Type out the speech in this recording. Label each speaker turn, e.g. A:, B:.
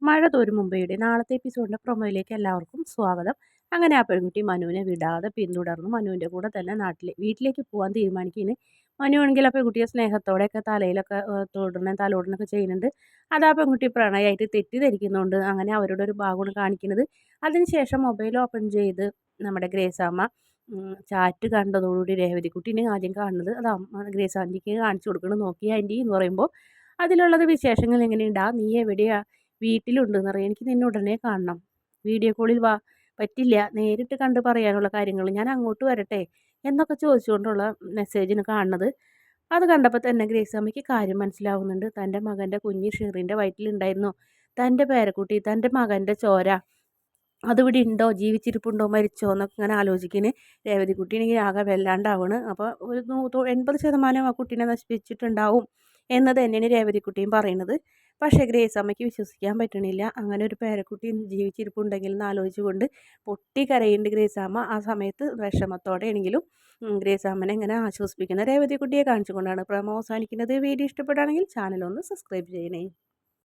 A: മഴ തോരും മുമ്പേയുടെ നാളത്തെ എപ്പിസോഡിന്റെ പ്രൊമോയിലേക്ക് എല്ലാവർക്കും സ്വാഗതം. അങ്ങനെ ആ പെൺകുട്ടി മനുവിനെ വിടാതെ പിന്തുടർന്നു മനുവിന്റെ കൂടെ തന്നെ വീട്ടിലേക്ക് പോകാൻ തീരുമാനിക്കുന്നു. മനു ആണെങ്കിൽ ആ പെൺകുട്ടിയെ സ്നേഹത്തോടെയൊക്കെ തലയിലൊക്കെ തലോടനൊക്കെ ചെയ്യുന്നുണ്ട്. അത് ആ പെൺകുട്ടി പ്രണയമായിട്ട് തെറ്റിദ്ധരിക്കുന്നുണ്ട്. അങ്ങനെ അവരുടെ ഒരു ഭാഗമാണ് കാണിക്കുന്നത്. അതിനുശേഷം മൊബൈൽ ഓപ്പൺ ചെയ്ത് നമ്മുടെ ഗ്രേസാമ്മ ചാറ്റ് കണ്ടതോടുകൂടി രേവതിക്കുട്ടീനെ ആദ്യം കാണുന്നത് അത് ഗ്രേസ് ആൻറ്റിക്ക് കാണിച്ചു കൊടുക്കണം. നോക്കി ആൻറ്റി എന്ന് പറയുമ്പോൾ അതിലുള്ളത് വിശേഷങ്ങൾ എങ്ങനെയുണ്ടാ, നീ എവിടെയാ, വീട്ടിലുണ്ടെന്ന് പറയാം. എനിക്ക് നിന്നെ ഉടനെ കാണണം, വീഡിയോ കോളിൽ വാ. പറ്റില്ല, നേരിട്ട് കണ്ട് പറയാനുള്ള കാര്യങ്ങൾ, ഞാൻ അങ്ങോട്ട് വരട്ടെ എന്നൊക്കെ ചോദിച്ചുകൊണ്ടുള്ള മെസ്സേജിന് കാണുന്നത്. അത് കണ്ടപ്പോൾ തന്നെ ഗ്രേസാമ്മയ്ക്ക് കാര്യം മനസ്സിലാവുന്നുണ്ട്. തൻ്റെ മകൻ്റെ കുഞ്ഞ് ഷെറിൻ്റെ വയറ്റിലുണ്ടായിരുന്നു. തൻ്റെ പേരക്കുട്ടി, തൻ്റെ മകൻ്റെ ചോര അതിവിടെ ഉണ്ടോ, ജീവിച്ചിരിപ്പുണ്ടോ, മരിച്ചോ എന്നൊക്കെ ഇങ്ങനെ ആലോചിക്കുന്നു. രേവതിക്കുട്ടിയാണെങ്കിൽ ആകെ വല്ലാണ്ടാവണ്. അപ്പോൾ ഒരു 80% ആ കുട്ടീനെ നശിപ്പിച്ചിട്ടുണ്ടാവും എന്ന് തന്നെയാണ് രേവതിക്കുട്ടിയും പറയുന്നത്. പക്ഷേ ഗ്രേസ് അമ്മയ്ക്ക് വിശ്വസിക്കാൻ പറ്റണില്ല. അങ്ങനെ ഒരു പേരക്കുട്ടി ജീവിച്ചിരിപ്പുണ്ടെങ്കിൽ എന്ന് ആലോചിച്ചുകൊണ്ട് പൊട്ടിക്കരയുന്നുണ്ട് ഗ്രേസാമ്മ. ആ സമയത്ത് വിഷമത്തോടെയാണെങ്കിലും ഗ്രേസാമ്മനെ ഇങ്ങനെ ആശ്വസിപ്പിക്കുന്ന രേവതിക്കുട്ടിയെ കാണിച്ചുകൊണ്ടാണ് പ്രമോ അവസാനിക്കുന്നത്. വീഡിയോ ഇഷ്ടപ്പെടുകയാണെങ്കിൽ ചാനൽ ഒന്ന് സബ്സ്ക്രൈബ് ചെയ്യണേ.